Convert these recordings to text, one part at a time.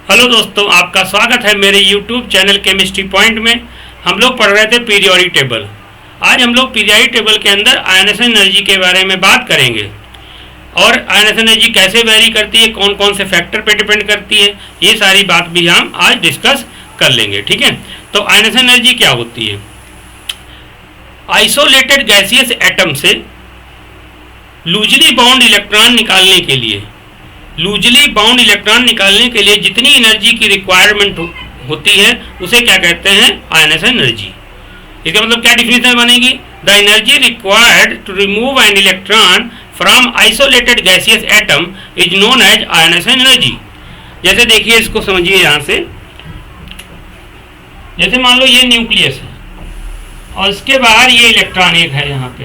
Hello दोस्तों, आपका स्वागत है मेरे YouTube चैनल केमिस्ट्री पॉइंट में। हम लोग पढ़ रहे थे पीरियोडिक टेबल। आज हम लोग पीरियोडिक टेबल के अंदर आयनेशन एनर्जी के बारे में बात करेंगे और आयनेशन एनर्जी कैसे वेरी करती है, कौन कौन से फैक्टर पे डिपेंड करती है, ये सारी बात भी हम आज डिस्कस कर लेंगे। ठीक है, तो आयनेशन एनर्जी क्या होती है? आइसोलेटेड गैसियस एटम से लूजली बाउंड इलेक्ट्रॉन निकालने के लिए जितनी एनर्जी की रिक्वायरमेंट होती है उसे क्या कहते हैं? Ionisation energy. इसका मतलब क्या डिफिनेशन बनेगी? The energy required to remove an electron from isolated gaseous atom is known as ionisation energy. जैसे देखिए, इसको समझिए। यहाँ से जैसे मान लो ये न्यूक्लियस है और इसके बाहर ये इलेक्ट्रॉन एक है यहाँ पे।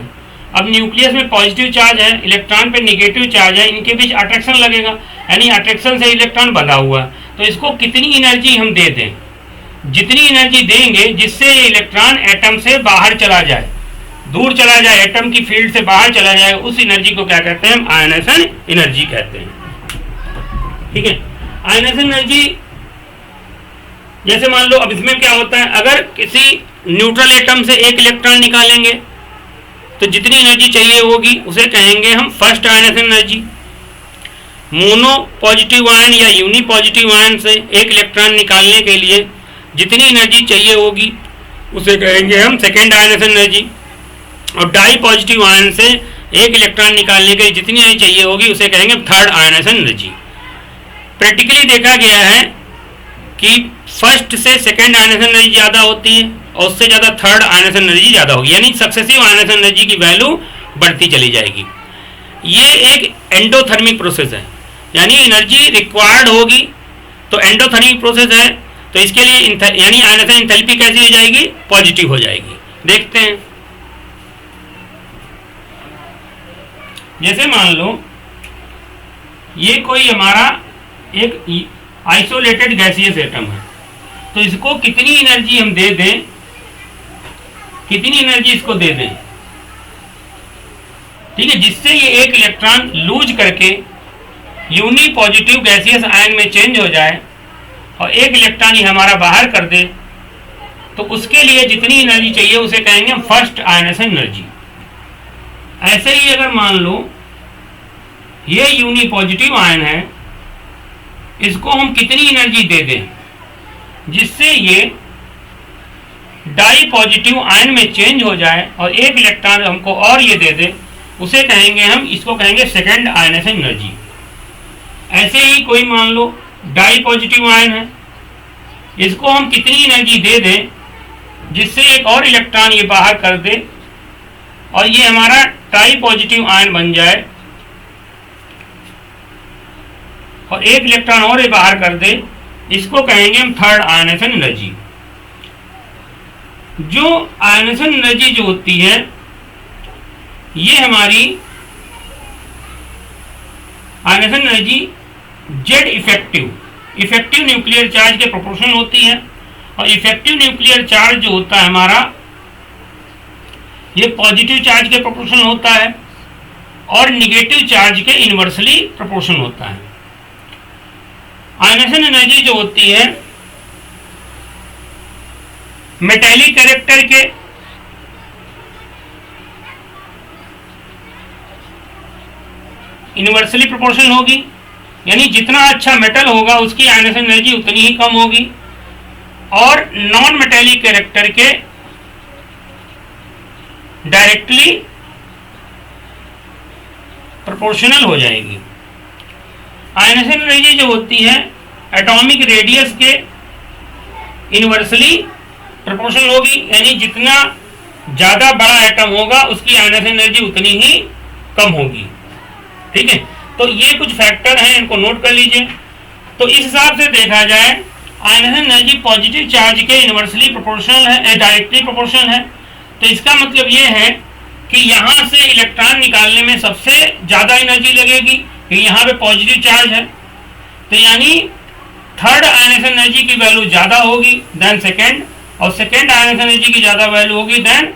अब न्यूक्लियस में पॉजिटिव चार्ज है, इलेक्ट्रॉन पे निगेटिव चार्ज है, इनके बीच अट्रैक्शन लगेगा, यानी अट्रैक्शन से इलेक्ट्रॉन बंधा हुआ है। तो इसको कितनी एनर्जी हम दे दें? जितनी एनर्जी देंगे जिससे इलेक्ट्रॉन एटम से बाहर चला जाए, दूर चला जाए, एटम की फील्ड से बाहर चला जाए, उस एनर्जी को क्या कहते हैं? हम आयनेशन एनर्जी कहते हैं। ठीक है, आयनेशन एनर्जी जैसे मान लो, अब इसमें क्या होता है, अगर किसी न्यूट्रल एटम से एक इलेक्ट्रॉन निकालेंगे तो जितनी एनर्जी चाहिए होगी उसे कहेंगे हम first ionisation energy. Mono positive ion या यूनी पॉजिटिव आयन से एक इलेक्ट्रॉन निकालने के लिए जितनी एनर्जी चाहिए होगी उसे कहेंगे हम सेकेंड आयनेशन एनर्जी। और डाई पॉजिटिव आयन से एक इलेक्ट्रॉन निकालने के लिए जितनी एनर्जी चाहिए होगी उसे कहेंगे थर्ड आयनेशन एनर्जी। प्रैक्टिकली देखा गया है कि फर्स्ट से सेकेंड आयनेशन एनर्जी ज़्यादा होती है और उससे ज़्यादा थर्ड आयनेशन एनर्जी ज़्यादा होगी, यानी सक्सेसिव आयनेशन एनर्जी की वैल्यू बढ़ती चली जाएगी। ये एक एंडोथर्मिक प्रोसेस है, यानी एनर्जी रिक्वायर्ड होगी तो एंडोथर्मिक प्रोसेस है, तो इसके लिए यानी आयनेशन एंथैल्पी कैसी हो जाएगी? पॉजिटिव हो जाएगी। देखते हैं, जैसे मान लो ये कोई हमारा एक आइसोलेटेड गैसियस एटम है, तो इसको कितनी एनर्जी हम दे दें, कितनी एनर्जी इसको दे दें, ठीक है, जिससे ये एक इलेक्ट्रॉन लूज करके यूनी पॉजिटिव गैसियस आयन में चेंज हो जाए और एक इलेक्ट्रॉन ही हमारा बाहर कर दे, तो उसके लिए जितनी एनर्जी चाहिए उसे कहेंगे हम फर्स्ट आयनेशन एनर्जी। ऐसे ही अगर मान लो ये यूनी पॉजिटिव आयन है, इसको हम कितनी एनर्जी दे दें जिससे ये डाई पॉजिटिव आयन में चेंज हो जाए और एक इलेक्ट्रॉन हमको और ये दे दे, उसे कहेंगे हम, इसको कहेंगे सेकेंड आयनेशन एनर्जी। ऐसे ही कोई मान लो डाई पॉजिटिव आयन है, इसको हम कितनी एनर्जी दे दें जिससे एक और इलेक्ट्रॉन ये बाहर कर दे और ये हमारा ट्राई पॉजिटिव आयन बन जाए और एक इलेक्ट्रॉन और ये बाहर कर दे, इसको कहेंगे हम थर्ड आयनेशन एनर्जी। जो आयनेशन एनर्जी जो होती है ये हमारी ionisation energy Z effective nuclear charge के प्रोपोर्शनल होती है, और इफेक्टिव न्यूक्लियर चार्ज जो होता है हमारा ये पॉजिटिव चार्ज के प्रोपोर्शनल होता है और निगेटिव चार्ज के इनवर्सली प्रोपोर्शनल होता है। आयनेशन एनर्जी जो होती है मेटेलिक कैरेक्टर के इनवर्सली प्रोपोर्शनल होगी, यानी जितना अच्छा मेटल होगा उसकी आयनेशन एनर्जी उतनी ही कम होगी, और नॉन मेटेलिक कैरेक्टर के डायरेक्टली प्रोपोर्शनल हो जाएगी। आयनेशन एनर्जी जो होती है एटॉमिक रेडियस के इनवर्सली प्रोपोर्शनल होगी, यानी जितना ज़्यादा बड़ा एटम होगा उसकी आयनेशन एनर्जी उतनी ही कम होगी। ठीक है, तो ये कुछ फैक्टर हैं, इनको नोट कर लीजिए। तो इस हिसाब से देखा जाए आयनेशन एनर्जी पॉजिटिव चार्ज के इनवर्सली प्रोपोर्शनल है, डायरेक्टली प्रोपोर्शनल है। तो इसका मतलब ये है कि यहाँ से इलेक्ट्रॉन निकालने में सबसे ज़्यादा एनर्जी लगेगी कि यहाँ पे पॉजिटिव चार्ज है, तो यानी थर्ड आयनेशन एनर्जी की वैल्यू ज़्यादा होगी देन सेकेंड, और सेकेंड आयनेशन एनर्जी की ज़्यादा वैल्यू होगी देन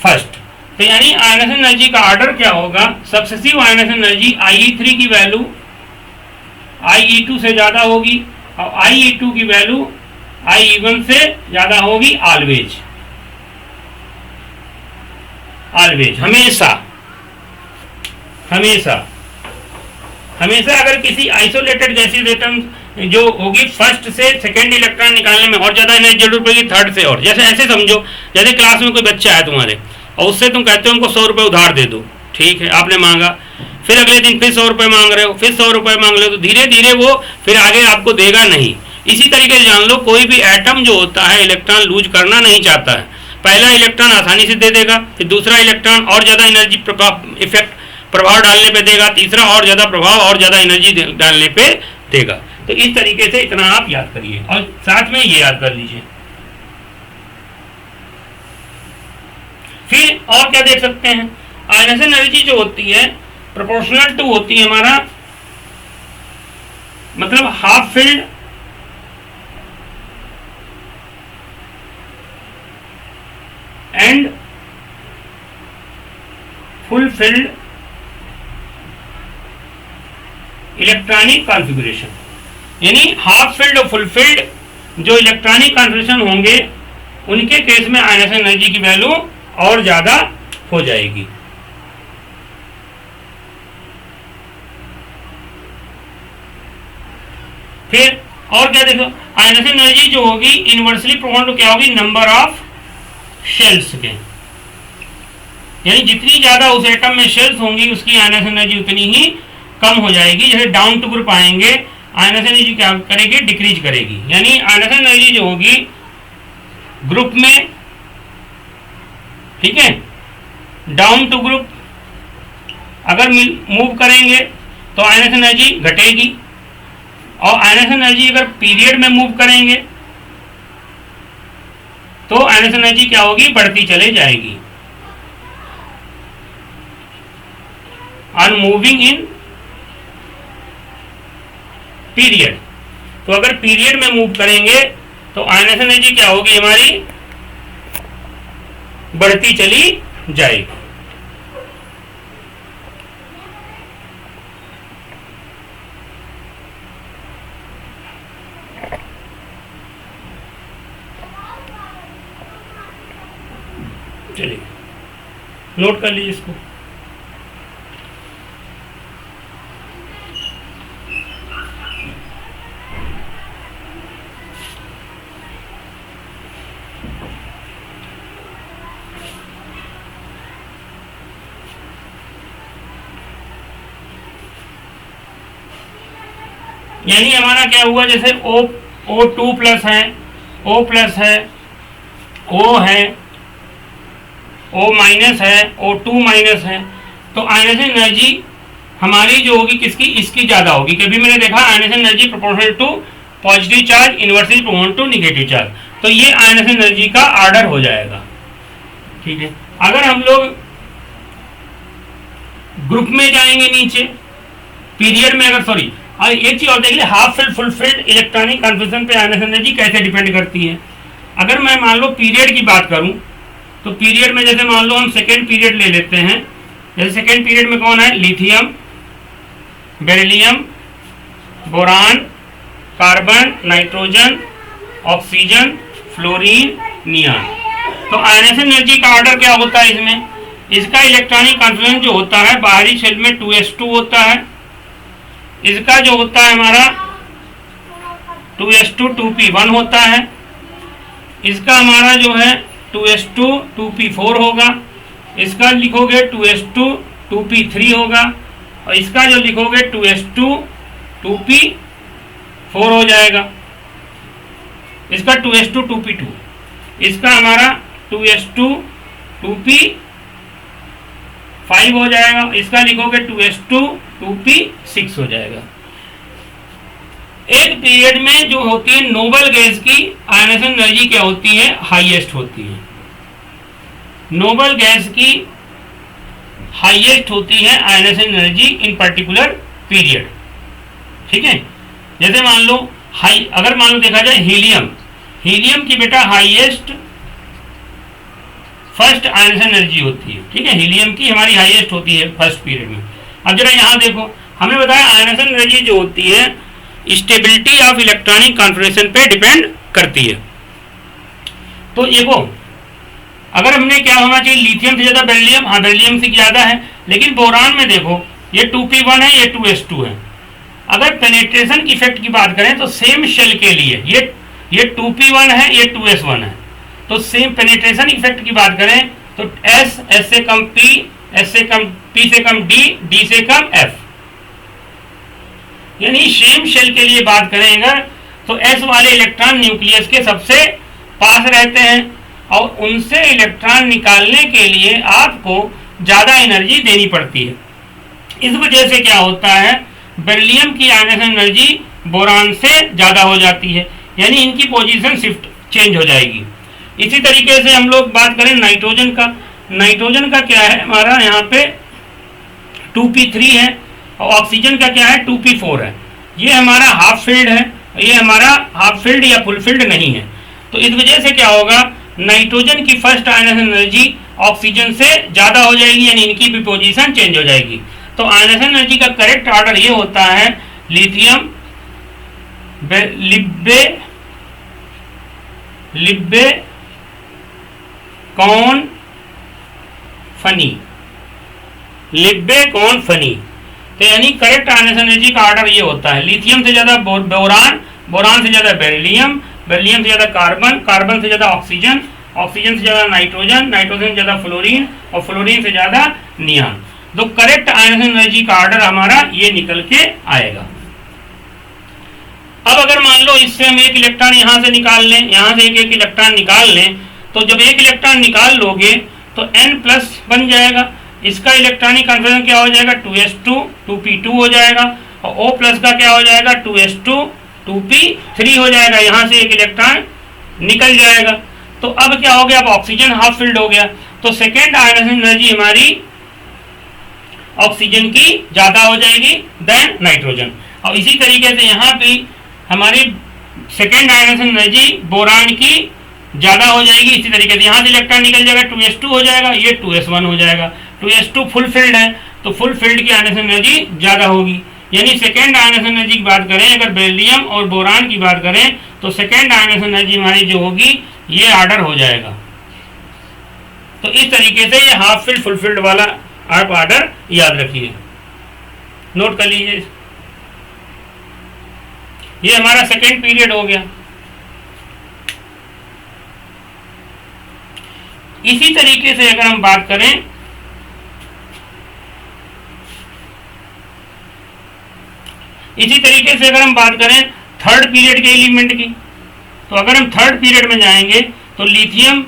फर्स्ट। तो यानी आयनेशन एनर्जी का ऑर्डर क्या होगा? सक्सेसिव आयनेशन एनर्जी IE3 की वैल्यू IE2 से ज़्यादा होगी और IE2 की वैल्यू IE1 से ज्यादा होगी ऑलवेज, ऑलवेज, हमेशा हमेशा हमेशा अगर किसी आइसोलेटेड गैसीय एटम जो होगी फर्स्ट से सेकेंड इलेक्ट्रॉन निकालने में और ज्यादा एनर्जी जरूरत पड़ेगी थर्ड से, और जैसे ऐसे समझो जैसे क्लास में कोई बच्चा है तुम्हारे और उससे तुम कहते हो उनको 100 रुपये उधार दे दो, ठीक है, आपने मांगा, फिर अगले दिन फिर 100 रुपये मांग रहे हो, फिर 100 रुपये मांग रहे हो, तो धीरे धीरे वो फिर आगे आपको देगा नहीं। इसी तरीके से जान लो कोई भी एटम जो होता है इलेक्ट्रॉन लूज करना नहीं चाहता है, पहला इलेक्ट्रॉन आसानी से दे देगा, फिर दूसरा इलेक्ट्रॉन और ज्यादा एनर्जी प्रभाव डालने पे देगा, तीसरा और ज्यादा प्रभाव और ज्यादा एनर्जी डालने पे देगा। तो इस तरीके से इतना आप याद करिए और साथ में ये याद कर लीजिए। फिर और क्या देख सकते हैं, आयनाइजेशन एनर्जी जो होती है प्रोपोर्शनल टू होती है हमारा, मतलब half field and full filled electronic configuration, यानी हाफ फील्ड और फुल फील्ड जो इलेक्ट्रॉनिक कॉन्फ़िगरेशन होंगे उनके केस में आयनाइजेशन एनर्जी की वैल्यू और ज्यादा हो जाएगी। फिर और क्या देखो, आयनाइजेशन एनर्जी जो होगी इनवर्सली प्रोपोर्शनल टू क्या होगी, नंबर ऑफ शेल्स के, यानी जितनी ज्यादा उस एटम में शेल्स होंगी उसकी आयनाइजेशन एनर्जी उतनी ही कम हो जाएगी। जैसे डाउन टू ग्रुप आएंगे आयनाइजेशन एनर्जी क्या करेगी, डिक्रीज करेगी, यानी आयनाइजेशन एनर्जी जो होगी ग्रुप में, ठीक है, डाउन टू ग्रुप अगर मूव करेंगे तो आयनाइजेशन एनर्जी घटेगी, और आयनाइजेशन एनर्जी अगर पीरियड में मूव करेंगे तो आयनाइजेशन एनर्जी क्या होगी, बढ़ती चले जाएगी। ऑन मूविंग इन पीरियड, तो अगर पीरियड में मूव करेंगे तो आयनाइजेशन एनर्जी क्या होगी हमारी, बढ़ती चली जाएगी। चलिए नोट कर लीजिए इसको। यानी हमारा क्या हुआ, जैसे O2 प्लस है, O प्लस है, O है, O माइनस है, O2 माइनस है, तो आयनाइजेशन एनर्जी हमारी जो होगी किसकी, इसकी ज्यादा होगी, क्योंकि मैंने देखा ionisation energy proportional to positive charge inversely proportional to negative charge, तो ये आयनाइजेशन एनर्जी का ऑर्डर हो जाएगा, ठीक है। अगर हम लोग ग्रुप में जाएंगे नीचे पीरियड में, अगर सॉरी और एक चीज और देख लीजिए, half filled full filled electronic configuration पे आयनाइजेशन एनर्जी कैसे डिपेंड करती है। अगर मैं मान लो पीरियड की बात करूं तो पीरियड में जैसे मान लो हम सेकेंड पीरियड ले लेते हैं, जैसे सेकेंड पीरियड में कौन है, lithium, beryllium, boron, carbon, nitrogen, oxygen, fluorine, neon. तो आयनाइजेशन एनर्जी का ऑर्डर क्या होता है इसमें, इसका इलेक्ट्रॉनिक कॉन्फिगरेशन जो होता है बाहरी शेल में 2s2 होता है, इसका जो होता है हमारा 2s2 2p1 होता है, इसका हमारा जो है 2s2 2p4 होगा, इसका लिखोगे 2s2 2p3 होगा, और इसका जो लिखोगे 2s2 2p4 हो जाएगा, इसका 2s2 2p2, इसका हमारा 2s2 2p5 हो जाएगा, इसका लिखोगे 2s2 2p6 हो जाएगा। एक पीरियड में जो होती है नोबल गैस की आयनाइजेशन एनर्जी क्या होती है, हाईएस्ट होती है। नोबल गैस की हाईएस्ट होती है ionisation energy in particular period, ठीक है। जैसे मान लो अगर मान लो देखा जाए हीलियम, हीलियम की बेटा हाईएस्ट फर्स्ट आयनाइजेशन एनर्जी होती है, ठीक है, हीलियम की हमारी हाईएस्ट होती है फर्स्ट पीरियड में। अब जरा यहाँ देखो, हमें बताया आयनाइजेशन एनर्जी जो होती है स्टेबिलिटी ऑफ इलेक्ट्रॉनिक कॉन्फिगरेशन पे डिपेंड करती है। तो देखो, अगर हमने क्या होना चाहिए, लिथियम से ज़्यादा बेरिलियम, हाँ बेरिलियम से ज़्यादा है, लेकिन बोरान में देखो ये 2p1 है, ये 2s2 है। अगर पेनिट्रेशन इफेक्ट की बात करें तो सेम शेल के लिए ये 2p1 है, ये 2s1 है, तो सेम पेनिट्रेशन इफेक्ट की बात करें तो S से कम P, S से कम P से कम D, D से कम F, यानी सेम शेल के लिए बात करें अगर तो S वाले इलेक्ट्रॉन न्यूक्लियस के सबसे पास रहते हैं और उनसे इलेक्ट्रॉन निकालने के लिए आपको ज़्यादा एनर्जी देनी पड़ती है। इस वजह से क्या होता है, बेरिलियम की आयनाइजेशन एनर्जी बोरान से ज़्यादा हो जाती है, यानी इनकी पोजीशन शिफ्ट चेंज हो जाएगी। इसी तरीके से हम लोग बात करें नाइट्रोजन का। नाइट्रोजन का क्या है, हमारा यहाँ पे 2p3 है और ऑक्सीजन का क्या है 2p4 है। ये हमारा हाफ फील्ड है, ये हमारा हाफ फील्ड या फुल फील्ड नहीं है। तो इस वजह से क्या होगा, नाइट्रोजन की फर्स्ट आयनाइजेशन एनर्जी ऑक्सीजन से ज़्यादा हो जाएगी, यानी इनकी भी पोजीशन चेंज हो जाएगी। तो आयनाइजेशन एनर्जी का करेक्ट ऑर्डर ये होता है लिथियम, लिब्बे कौन फनी। तो यानी करेक्ट आयनाइजेशन एनर्जी का ऑर्डर ये होता है, लिथियम से ज़्यादा बोरान, बोरान से ज़्यादा बेरिलियम, बेरिलियम से ज़्यादा कार्बन, कार्बन से ज़्यादा ऑक्सीजन, ऑक्सीजन से ज़्यादा नाइट्रोजन, नाइट्रोजन से ज़्यादा फ्लोरीन और फ्लोरीन से ज़्यादा नियान। तो करेक्ट आयनाइजेशन एनर्जी का ऑर्डर हमारा ये निकल के आएगा। अब अगर मान लो इससे हम एक इलेक्ट्रॉन यहाँ से निकाल लें, यहाँ से एक इलेक्ट्रॉन निकाल लें, तो जब एक इलेक्ट्रॉन निकाल लोगे तो N+ बन जाएगा। इसका इलेक्ट्रॉनिक कॉन्फिगरेशन क्या हो जाएगा 2s2 2p2 हो जाएगा और O+ का क्या हो जाएगा 2s2 2p3 हो जाएगा। यहाँ से एक इलेक्ट्रॉन निकल जाएगा। तो अब क्या हो गया, अब ऑक्सीजन हाफ फील्ड हो गया, तो सेकेंड आयनाइजेशन एनर्जी हमारी ऑक्सीजन की ज़्यादा हो जाएगी देन नाइट्रोजन। और इसी तरीके से यहाँ पे हमारी सेकेंड आयनाइजेशन एनर्जी बोरान की ज़्यादा हो जाएगी। इसी तरीके से यहाँ से इलेक्ट्रॉन निकल जाएगा 2s2 हो जाएगा, ये 2s1 हो जाएगा। 2s2 फुल फील्ड है तो फुल फील्ड की आयनाइजेशन एनर्जी ज़्यादा होगी, यानी सेकेंड आयनाइजेशन एनर्जी की बात करें अगर बेरिलियम और बोरान की बात करें तो सेकेंड आयनाइजेशन एनर्जी हमारी जो होगी ये ऑर्डर हो जाएगा। तो इस तरीके से ये हाफ फील्ड फुल फील्ड वाला आप ऑर्डर याद रखिए, नोट कर लीजिए। ये हमारा सेकेंड पीरियड हो गया। इसी तरीके से अगर हम बात करें थर्ड पीरियड के एलिमेंट की, तो अगर हम थर्ड पीरियड में जाएंगे तो लिथियम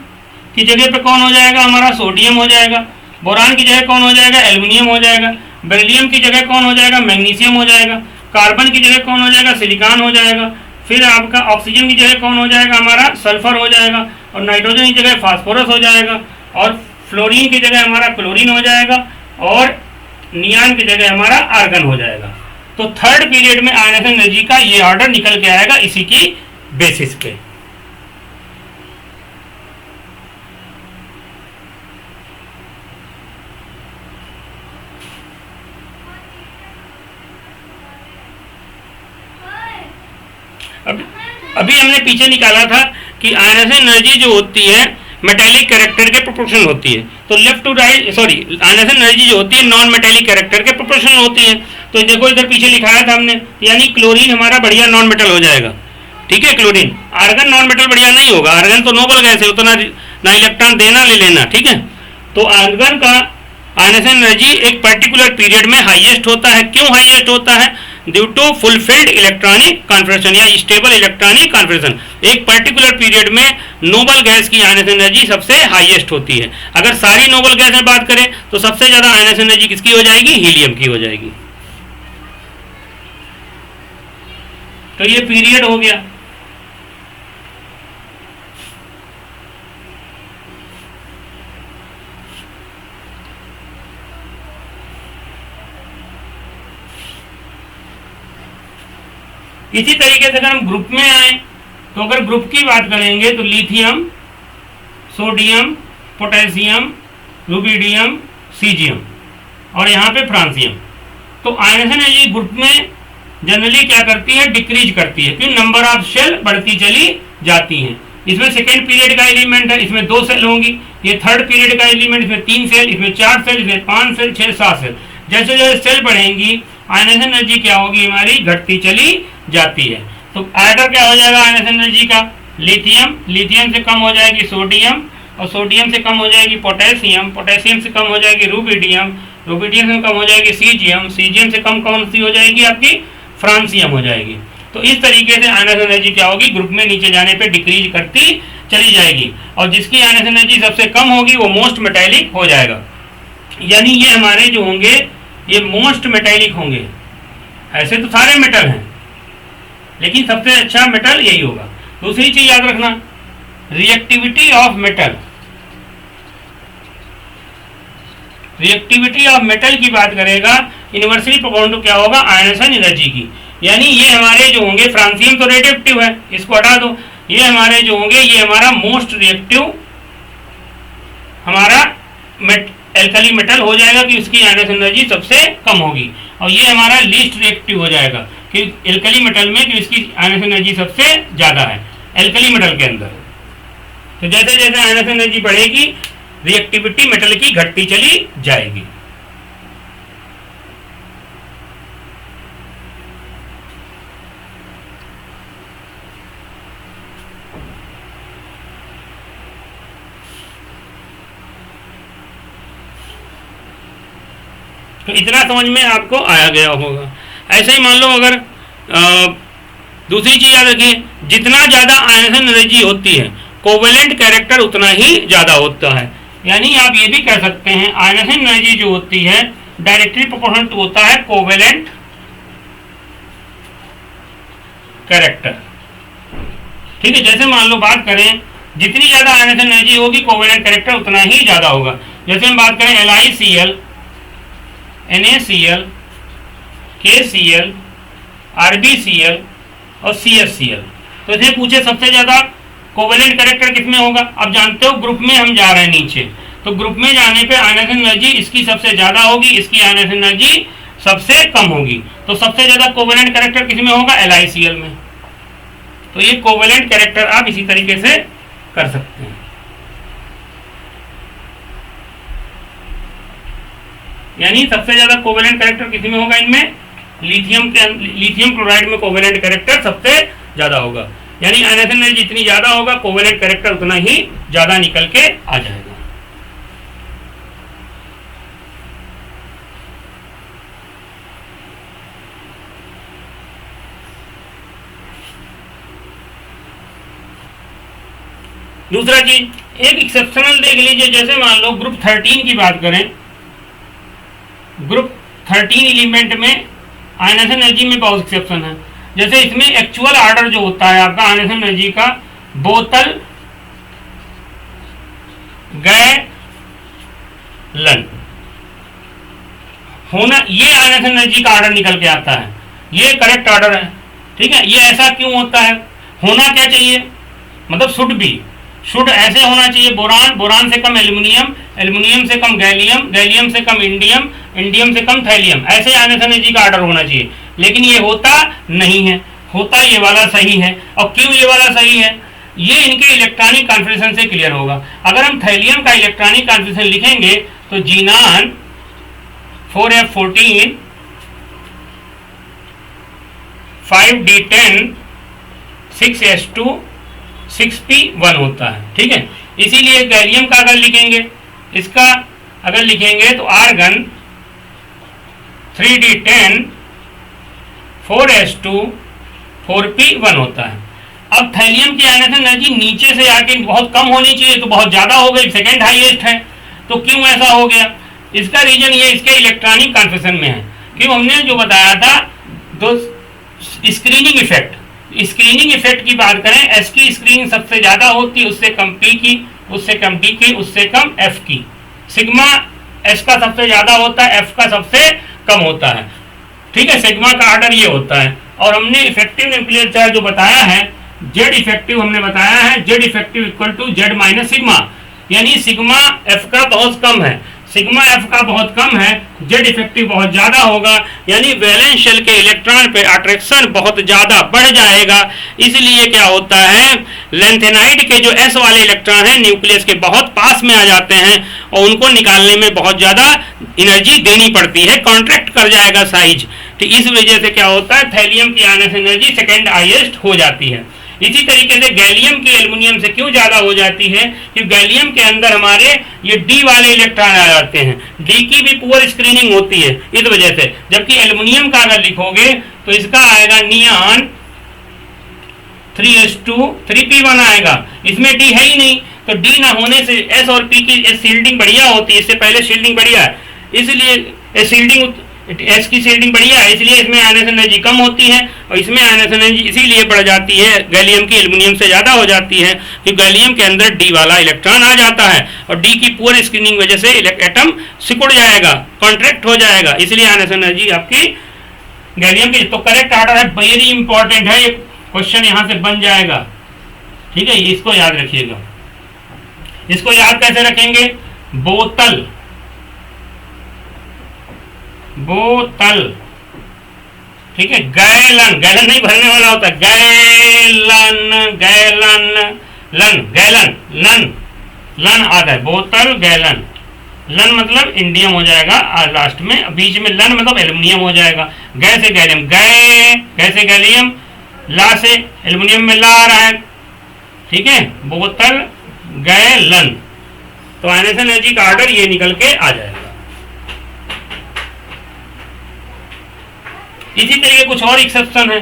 की जगह पे कौन हो जाएगा, हमारा सोडियम हो जाएगा। बोरान की जगह कौन हो जाएगा, एल्युमिनियम हो जाएगा। बेरिलियम की जगह कौन हो जाएगा, मैग्नीशियम हो जाएगा। कार्बन की जगह कौन हो जाएगा, सिलिकॉन हो जाएगा। फिर आपका ऑक्सीजन की जगह कौन हो जाएगा, हमारा सल्फर हो जाएगा। और नाइट्रोजन की जगह फास्फोरस हो जाएगा। और फ्लोरीन की जगह हमारा क्लोरीन हो जाएगा। और नियान की जगह हमारा आर्गन हो जाएगा। तो थर्ड पीरियड में आयनाइजेशन एनर्जी का ये ऑर्डर निकल के आएगा इसी की बेसिस पे। अभी हमने पीछे निकाला था कि आयनाइजेशन एनर्जी जो होती है मेटेलिक कैरेक्टर के प्रोपोर्शनल होती है। तो left to right ionisation energy जो होती है नॉन मेटेलिक कैरेक्टर के प्रोपोर्शनल होती है। तो देखो इधर पीछे लिखाया था हमने, यानी क्लोरीन हमारा बढ़िया नॉन मेटल हो जाएगा, ठीक है क्लोरीन। आर्गन नॉन मेटल बढ़िया नहीं होगा, आर्गन तो नोबल गैस है, उतना ना इलेक्ट्रॉन देना ले लेना, ठीक है। तो आर्गन का आयनाइजेशन एनर्जी एक पर्टिकुलर पीरियड में हाईएस्ट होता है। क्यों हाईएस्ट होता है, due to fulfilled electronic configuration या स्टेबल इलेक्ट्रॉनिक कॉन्फिगरेशन। एक पर्टिकुलर पीरियड में नोबल गैस की आयनाइजेशन एनर्जी सबसे हाईएस्ट होती है। अगर सारी नोबल गैस में बात करें तो सबसे ज्यादा आयनाइजेशन एनर्जी किसकी हो जाएगी, हीलियम की हो जाएगी। तो ये पीरियड हो गया। इसी तरीके से अगर हम ग्रुप में आए तो अगर ग्रुप की बात करेंगे तो lithium, sodium, potassium, rubidium, caesium और यहाँ पे फ्रांसियम। तो आयनाइजेशन एनर्जी ग्रुप में जनरली क्या करती है, डिक्रीज करती है, क्योंकि नंबर ऑफ सेल बढ़ती चली जाती हैं। इसमें सेकेंड पीरियड का एलिमेंट है, इसमें 2 सेल होंगी, ये थर्ड पीरियड का एलिमेंट, इसमें 3 सेल, इसमें 4 सेल, इसमें 5 सेल, 6, 7 सेल। जैसे जैसे सेल बढ़ेंगी आयनाइजेशन एनर्जी क्या होगी, हमारी घटती चली जाती है। तो आयटर क्या हो जाएगा आयनाइजेशन एनर्जी का, लिथियम, लिथियम से कम हो जाएगी सोडियम, और सोडियम से कम हो जाएगी पोटेशियम, पोटेशियम से कम हो जाएगी रुबिडियम, रुबिडियम से कम हो जाएगी सीजियम, सीजियम से कम कौन सी हो जाएगी आपकी, फ्रांसियम हो जाएगी। तो इस तरीके से आयनाइजेशन एनर्जी क्या होगी, ग्रुप में नीचे जाने पे डिक्रीज करती चली जाएगी, और जिसकी आयनाइजेशन एनर्जी सबसे कम होगी वो मोस्ट मेटेलिक हो जाएगा। यानी ये हमारे जो होंगे ये मोस्ट मेटेलिक होंगे। ऐसे तो सारे मेटल हैं, लेकिन सबसे अच्छा मेटल यही होगा। दूसरी चीज याद रखना, reactivity of metal, reactivity of metal की बात करेगा, इनवर्सली प्रोपोर्शनल टू क्या होगा, आयनाइजेशन एनर्जी की। यानी ये हमारे जो होंगे, फ्रांसियम तो रेडिएक्टिव है, इसको हटा दो, ये हमारे जो होंगे ये हमारा मोस्ट रिएक्टिव हमारा एल्कली मेटल हो जाएगा कि उसकी आयनाइजेशन एनर्जी सबसे कम होगी, और ये हमारा लीस्ट रिएक्टिव हो जाएगा कि एल्कली मेटल में कि इसकी आयनाइजेशन एनर्जी सबसे ज्यादा है एल्कली मेटल के अंदर। तो जैसे जैसे आयनाइजेशन एनर्जी बढ़ेगी रिएक्टिविटी मेटल की घटती चली जाएगी। तो इतना समझ में आपको आया गया होगा। ऐसे ही मान लो अगर दूसरी चीज याद रखिए, जितना ज्यादा आयनाइजेशन एनर्जी होती है कोवेलेंट कैरेक्टर उतना ही ज्यादा होता है। यानी आप ये भी कह सकते हैं आयनाइजेशन एनर्जी जो होती है डायरेक्टली प्रोपोर्शनल टू होता है कोवेलेंट कैरेक्टर। ठीक है, जैसे मान लो बात करें जितनी ज्यादा आयनाइजेशन एनर्जी होगी कोवेलेंट कैरेक्टर उतना ही ज्यादा होगा। जैसे हम बात करें LiCl, NaCl, KCl, RbCl और CFCl, तो इसे पूछे सबसे ज्यादा कोवेलेंट कैरेक्टर किसमें होगा। अब जानते हो ग्रुप में हम जा रहे हैं नीचे, तो ग्रुप में जाने पे आयनाइजेशन एनर्जी इसकी सबसे ज्यादा होगी, इसकी आयनाइजेशन एनर्जी सबसे कम होगी। तो सबसे ज्यादा कोवेलेंट कैरेक्टर किसमें होगा, LiCl में। तो ये कोवेलेंट कैरेक्टर आप इसी तरीके से कर सकते हैं। यानी सबसे ज्यादा कोवेलेंट कैरेक्टर किसी में होगा, इनमें लिथियम क्लोराइड में कोवेलेंट कैरेक्टर सबसे ज्यादा होगा। यानी आयनाइजेशन एनर्जी जितनी ज्यादा होगा कोवेलेंट कैरेक्टर उतना ही ज्यादा निकल के आ जाएगा। दूसरा चीज एक एक्सेप्शनल देख लीजिए, जैसे मान लो ग्रुप 13 की बात करें, ग्रुप 13 एलिमेंट में आयनाइजेशन एनर्जी में बहुत एक्सेप्शन है। जैसे इसमें एक्चुअल ऑर्डर जो होता है आपका आयनाइजेशन एनर्जी का, बोतल गैलन होना, ये आयनाइजेशन एनर्जी का ऑर्डर निकल के आता है, ये करेक्ट ऑर्डर है। ठीक है, ये ऐसा क्यों होता है, होना क्या चाहिए, मतलब शुड ऐसे होना चाहिए, बोरान, बोरान से कम एल्युमिनियम, एल्युमिनियम से कम गैलियम, गैलियम से कम इंडियम, इंडियम से कम थैलियम, ऐसे आयनाइजेशन एनर्जी का ऑर्डर होना चाहिए। लेकिन ये होता नहीं है, होता ये वाला सही है। और क्यों ये वाला सही है, ये इनके इलेक्ट्रॉनिक कॉन्फ़िगरेशन से क्लियर होगा। अगर हम थैलियम का इलेक्ट्रॉनिक कॉन्फ़िगरेशन लिखेंगे तो xenon 4F14 5D10 6S2 6P1 होता है। ठीक है, इसीलिए गैलियम का अगर लिखेंगे, इसका अगर लिखेंगे तो आर्गन 3D10 4S2 4P1 होता है। अब थैलियम की आयनाइजेशन एनर्जी नीचे से आके बहुत कम होनी चाहिए, तो बहुत ज्यादा हो गई, सेकेंड हाईएस्ट है। तो क्यों ऐसा हो गया, इसका रीजन ये इसके इलेक्ट्रॉनिक कॉन्फ़िगरेशन में है। क्यों, हमने जो बताया था दो स्क्रीनिंग इफेक्ट, स्क्रीनिंग इफेक्ट की बात करें, एस की स्क्रीनिंग सबसे ज्यादा होती है, उससे कम पी की, उससे कम डी की, उससे कम एफ की। सिग्मा एस का सबसे ज्यादा होता है, एफ का सबसे कम होता है। ठीक है, सिग्मा का ऑर्डर ये होता है। और हमने इफेक्टिव न्यूक्लियर चार्ज जो बताया है, जेड इफेक्टिव हमने बताया है, Z effective equal to Z minus sigma. यानी सिग्मा एफ का बहुत कम है, सिग्मा एफ का बहुत कम है, जेड इफेक्टिव बहुत ज्यादा होगा, यानी वैलेंस शेल के इलेक्ट्रॉन पे अट्रैक्शन बहुत ज्यादा बढ़ जाएगा। इसलिए क्या होता है, लैंथेनाइड के जो एस वाले इलेक्ट्रॉन हैं न्यूक्लियस के बहुत पास में आ जाते हैं और उनको निकालने में बहुत ज्यादा एनर्जी देनी पड़ती है, कॉन्ट्रैक्ट कर जाएगा साइज। तो इस वजह से क्या होता है, थैलियम की आयनस एनर्जी सेकेंड हाईएस्ट हो जाती है। इसी तरीके से गैलियम की एल्युमिनियम से क्यों ज्यादा हो जाती है, कि गैलियम के अंदर हमारे ये डी वाले इलेक्ट्रॉन आ जाते हैं, डी की भी पुअर स्क्रीनिंग होती है इस वजह से। जबकि एल्युमिनियम का अगर लिखोगे तो इसका आएगा नियॉन 3s2 3p1 आएगा, इसमें डी है ही नहीं, तो डी ना होने से एस और पी की शील्डिंग बढ़िया होती है, इससे पहले शील्डिंग बढ़िया है, इसलिए शील्डिंग एस की शील्डिंग बढ़िया है, इसलिए इसमें आयनस एनर्जी कम होती है और इसमें आयनस एनर्जी इसीलिए बढ़ जाती है, गैलियम की एल्युमिनियम से ज्यादा हो जाती है, कि गैलियम के अंदर डी वाला इलेक्ट्रॉन आ जाता है और डी की पुअर स्क्रीनिंग वजह से एटम सिकुड़ जाएगा, कॉन्ट्रैक्ट हो जाएगा, इसलिए आयनस एनर्जी आपकी गैलियम की। तो करेक्ट आर्डर है, वेरी इंपॉर्टेंट है, क्वेश्चन यहां से बन जाएगा, ठीक है, इसको याद रखिएगा। इसको याद कैसे रखेंगे, बोतल बोतल, ठीक है, गैलन, गैलन नहीं भरने वाला होता, गैलन गैलन लन, गैलन लन, लन आता है, बोतल गैलन, लन मतलब इंडियम हो जाएगा लास्ट में, बीच में लन मतलब एल्युमिनियम हो जाएगा, गै से गैलियम, गै से गैलियम, ला से एल्युमिनियम में ला आ रहा है, ठीक है, बोतल गैलन। तो आयनस एनर्जी का ऑर्डर ये निकल के आ जाएगा। इसी तरीके कुछ और एक्सेप्शन है,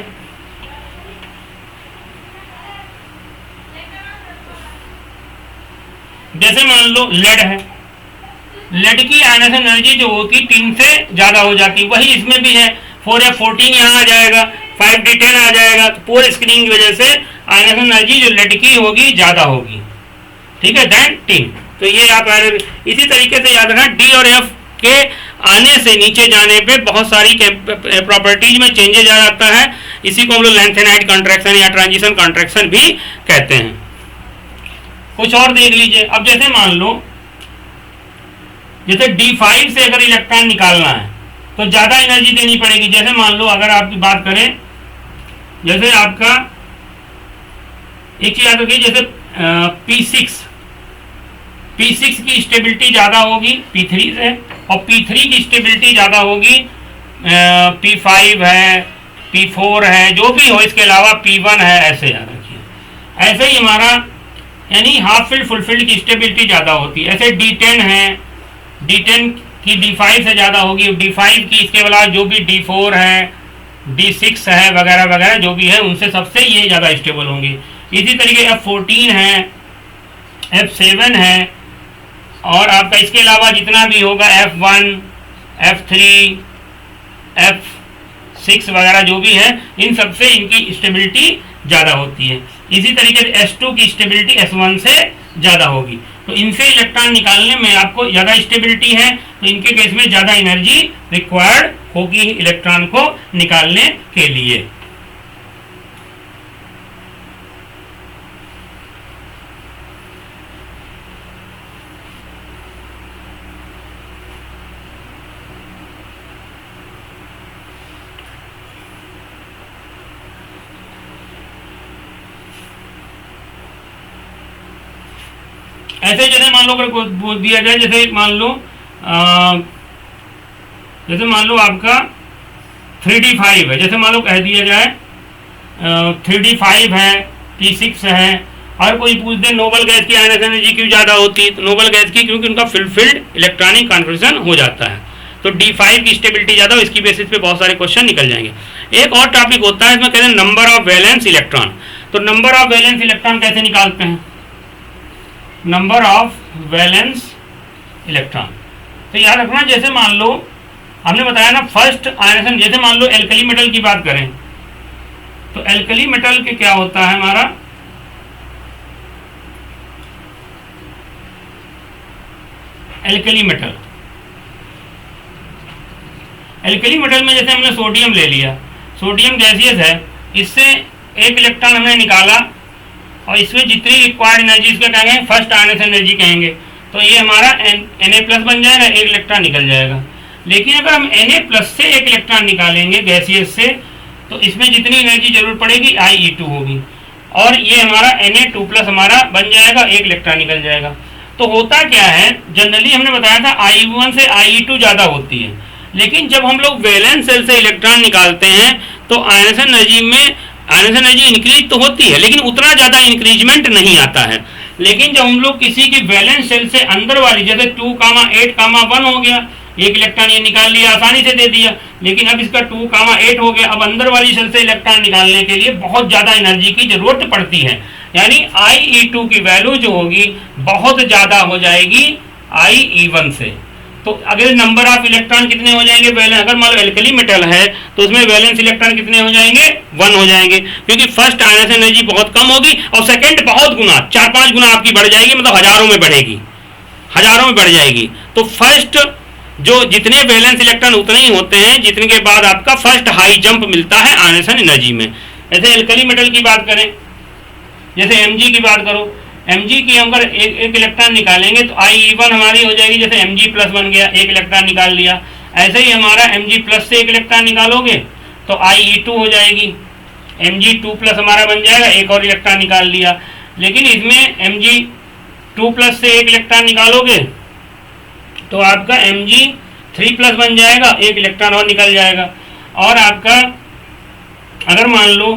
जैसे मान लो लेड है, लेड की आयनस एनर्जी जो होती 3 से ज्यादा हो जाती, वही इसमें भी है, 4f14 यहाँ आ जाएगा, 5d10 आ जाएगा, तो पोर स्क्रीनिंग की वजह से आयनस एनर्जी जो लेड की होगी ज्यादा होगी, ठीक है, देन टिन। तो ये आप इसी तरीके से याद रखना, डी और एफ के आने से नीचे जाने पे बहुत सारी प्रॉपर्टीज में चेंजेज आ जाता है, इसी को हम लोग लैंथेनाइड कॉन्ट्रैक्शन या ट्रांजिशन कॉन्ट्रैक्शन भी कहते हैं। कुछ और देख लीजिए, अब जैसे मान लो जैसे D5 से अगर इलेक्ट्रॉन निकालना है तो ज्यादा एनर्जी देनी पड़ेगी। जैसे मान लो अगर आपकी बात करें, जैसे आपका एक चीज याद रखिए, जैसे P6 की स्टेबिलिटी ज्यादा होगी P3 से, और P3 की स्टेबिलिटी ज्यादा होगी P5 है, P4 है, जो भी हो, इसके अलावा P1 है, ऐसे याद रखिए। ऐसे ही हमारा यानी हाफ फील्ड फुल फील्ड की स्टेबिलिटी ज्यादा होती है। ऐसे D10 है, D10 की D5 से ज्यादा होगी, D5 की इसके अलावा जो भी D4 है, D6 है, वगैरह वगैरह जो भी है, उनसे सबसे ये ज्यादा स्टेबल होंगी। इसी तरीके F14 है, F7 है, और आपका इसके अलावा जितना भी होगा F1, F3, F6 वगैरह जो भी है, इन सबसे इनकी स्टेबिलिटी ज़्यादा होती है। इसी तरीके से S2 की स्टेबिलिटी S1 से ज़्यादा होगी। तो इनसे इलेक्ट्रॉन निकालने में आपको ज़्यादा स्टेबिलिटी है, तो इनके केस में ज़्यादा एनर्जी रिक्वायर्ड होगी इलेक्ट्रॉन को निकालने के लिए। ऐसे जैसे मान लो अगर बोल दिया जाए, जैसे मान लो आपका 3d5 है, जैसे मान लो कह दिया जाए 3d5 है, P6 है, और कोई पूछ दे नोबल गैस की आयनस एनर्जी क्यों ज़्यादा होती है, तो नोबल गैस की क्योंकि उनका फुलफिल्ड इलेक्ट्रॉनिक कॉन्फिगरेशन हो जाता है, तो D5 की स्टेबिलिटी ज़्यादा हो, इसकी बेसिस पे बहुत सारे क्वेश्चन निकल जाएंगे। एक और टॉपिक होता है, इसमें कहते हैं नंबर ऑफ वैलेंस इलेक्ट्रॉन। तो नंबर ऑफ वैलेंस इलेक्ट्रॉन कैसे निकालते हैं, नंबर ऑफ वैलेंस इलेक्ट्रॉन। तो याद रखना, जैसे मान लो हमने बताया ना फर्स्ट आयन, जैसे मान लो एल्कली मेटल की बात करें, तो एल्कली मेटल के क्या होता है हमारा, एल्कली मेटल में जैसे हमने सोडियम ले लिया, सोडियम गैसियस है, इससे एक इलेक्ट्रॉन हमने निकाला और इसमें जितनी रिक्वायर्ड एनर्जी इसका कहेंगे फर्स्ट आयनस एनर्जी कहेंगे। तो ये हमारा Na+ बन जाएगा, एक इलेक्ट्रॉन निकल जाएगा। लेकिन अगर हम Na+ से एक इलेक्ट्रॉन निकालेंगे गैसियस से, तो इसमें जितनी एनर्जी जरूर पड़ेगी IE2 होगी, और ये हमारा Na2+ हमारा बन जाएगा, एक इलेक्ट्रॉन निकल जाएगा। तो होता क्या है, जनरली हमने बताया था IE1 से IE2 ज़्यादा होती है, लेकिन जब हम लोग वैलेंस शेल से इलेक्ट्रॉन निकालते हैं तो आयनेशन एनर्जी में आयनेशन एनर्जी इंक्रीज तो होती है, लेकिन उतना ज़्यादा इंक्रीजमेंट नहीं आता है। लेकिन जब हम लोग किसी की वैलेंस शेल से अंदर वाली, जैसे 2,8,1 हो गया, एक इलेक्ट्रॉन ये निकाल लिया, आसानी से दे दिया, लेकिन अब इसका 2,8 हो गया, अब अंदर वाली शेल से इलेक्ट्रॉन निकालने के लिए बहुत ज़्यादा एनर्जी की जरूरत पड़ती है, यानी IE2 की वैल्यू जो होगी बहुत ज़्यादा हो जाएगी IE1 से। तो अगर नंबर ऑफ इलेक्ट्रॉन कितने हो जाएंगे, वैलेंस, अगर मान लो एल्कली मेटल है तो उसमें वैलेंस इलेक्ट्रॉन कितने हो जाएंगे, 1 हो जाएंगे, क्योंकि फर्स्ट आयनेशन एनर्जी बहुत कम होगी और सेकंड बहुत गुना, 4-5 गुना आपकी बढ़ जाएगी, मतलब हजारों में बढ़ेगी, हजारों में बढ़ जाएगी। तो फर्स्ट जो जितने वैलेंस इलेक्ट्रॉन उतने ही होते हैं जितने के बाद आपका फर्स्ट हाई जंप मिलता है आयनेशन एनर्जी में। ऐसे एल्कली मेटल की बात करें, जैसे Mg की बात करो, Mg की हम अगर एक इलेक्ट्रॉन निकालेंगे तो IE1 हमारी हो जाएगी, जैसे Mg+ बन गया, एक इलेक्ट्रॉन निकाल लिया। ऐसे ही हमारा Mg+ से एक इलेक्ट्रॉन निकालोगे तो IE2 हो जाएगी, Mg2+ हमारा बन जाएगा, एक और इलेक्ट्रॉन निकाल लिया। लेकिन इसमें Mg2+ से एक इलेक्ट्रॉन निकालोगे तो आपका Mg3+ बन जाएगा, एक इलेक्ट्रॉन और निकल जाएगा। और आपका अगर मान लो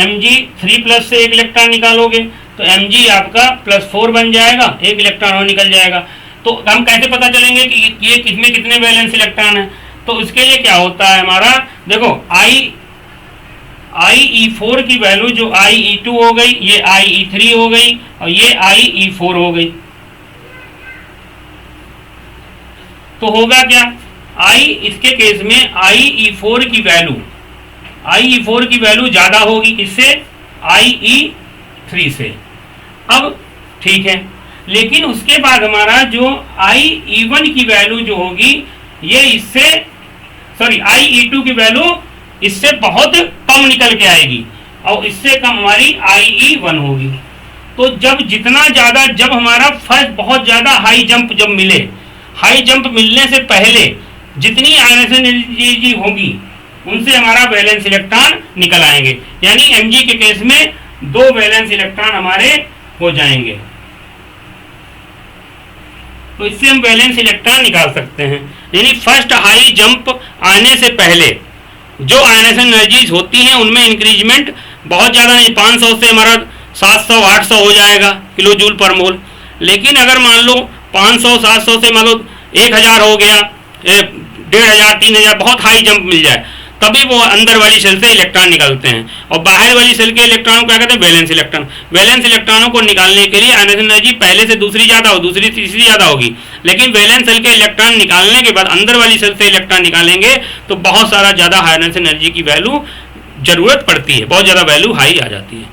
Mg3+ से एक इलेक्ट्रॉन निकालोगे तो Mg आपका +4 बन जाएगा, एक इलेक्ट्रॉन और निकल जाएगा। तो हम कैसे पता चलेंगे कि ये किसमें कितने वैलेंस इलेक्ट्रॉन है? तो उसके लिए क्या होता है हमारा, देखो IE4 की वैल्यू जो IE2 हो गई, ये IE3 हो गई और ये IE4 हो गई। तो होगा क्या, इसके केस में IE4 की वैल्यू ज्यादा होगी किससे, IE3 से। अब ठीक है, लेकिन उसके बाद हमारा जो IE1 की वैल्यू जो होगी ये IE2 की वैल्यू इससे बहुत कम निकल के आएगी और इससे कम हमारी IE1 होगी। तो जब हमारा फर्स्ट बहुत ज्यादा हाई जंप जब मिले, हाई जंप मिलने से पहले जितनी आयनेशन एनर्जी होगी उनसे हमारा वैलेंस इलेक्ट्रॉन निकल आएंगे, यानी Mg के केस में 2 वैलेंस इलेक्ट्रॉन हमारे हो जाएंगे। तो इससे हम वैलेंस इलेक्ट्रॉन निकाल सकते हैं, यानी फर्स्ट हाई जंप आने से पहले जो आयनेशन एनर्जीज होती हैं उनमें इंक्रीजमेंट बहुत ज़्यादा नहीं, 500 से हमारा 700-800 हो जाएगा किलो जूल पर मोल। लेकिन अगर मान लो 500-700 से मान लो 1000 हो गया, 1500-3000 बहुत हाई जंप मिल जाए, तभी वो अंदर वाली सेल से इलेक्ट्रॉन निकालते हैं। और बाहर वाली सेल के इलेक्ट्रॉनों को क्या कहते हैं, वैलेंस इलेक्ट्रॉन। वैलेंस इलेक्ट्रॉनों को निकालने के लिए आयनेशन एनर्जी पहले से दूसरी ज़्यादा हो, दूसरी तीसरी ज़्यादा होगी, लेकिन वैलेंस सेल के इलेक्ट्रॉन निकालने के बाद अंदर वाली सेल से इलेक्ट्रॉन निकालेंगे तो बहुत सारा ज़्यादा आयनेशन एनर्जी की वैल्यू जरूरत पड़ती है, बहुत ज़्यादा वैल्यू हाई आ जाती है।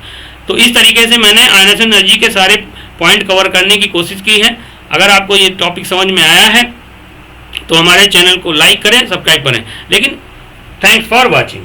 तो इस तरीके से मैंने आयनेशन एनर्जी के सारे पॉइंट कवर करने की कोशिश की है। अगर आपको ये टॉपिक समझ में आया है तो हमारे चैनल को लाइक करें, सब्सक्राइब करें। लेकिन थैंक्स फॉर वॉचिंग।